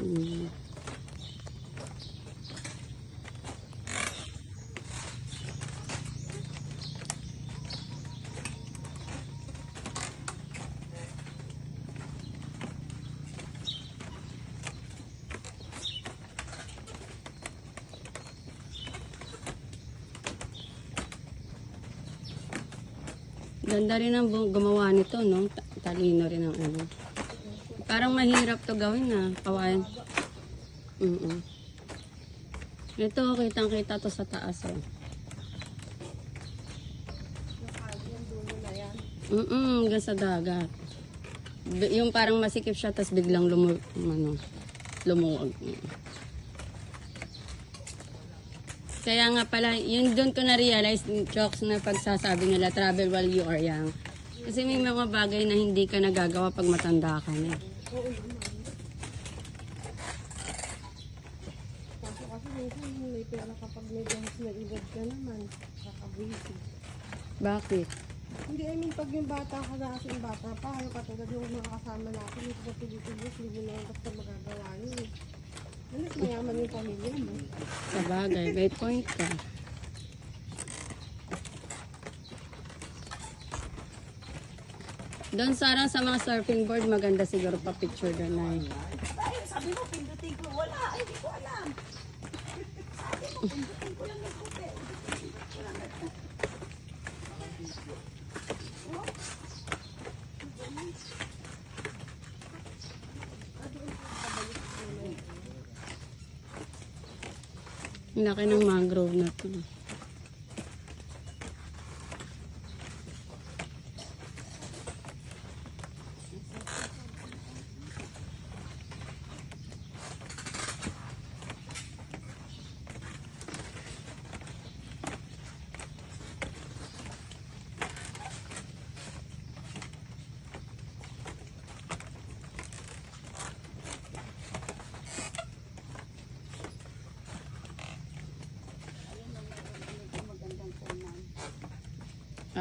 Hmm. Ganda rin ang gumawa nito, no? Talino rin ang ano. Parang mahirap to gawin na. Kawain. Ito, kitang-kita to sa taas, oh. Hanggang sa dagat. Yung parang masikip siya, tapos biglang lumuwag. Kaya nga pala, yun doon ko na-realize, jokes na pagsasabi nila, travel while you are young. Kasi may mga bagay na hindi ka nagagawa pag matanda ka na. Kasi minsan may pera kapag may dance na edad ka naman, kakabisi. Bakit? Hindi, I mean, pag yung bata ka na kasi yung bata pa, yung katulad yung mga kasama natin, yung kapatid-tibos, hindi mo naman basta magagawa yun. Alas mayaman yung pamilya mo. Sa bagay, may point ka. Doon Sarah sa mga surfing board, maganda siguro pa picture doon na eh. Ay, sabi mo, pindutin ko. Wala, ay, hindi ko alam. Sabi mo, pindutin ko lang ng puti. Ang laki ng mangrove na to.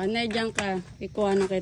Nay, dyan ka. Ikuha na kita.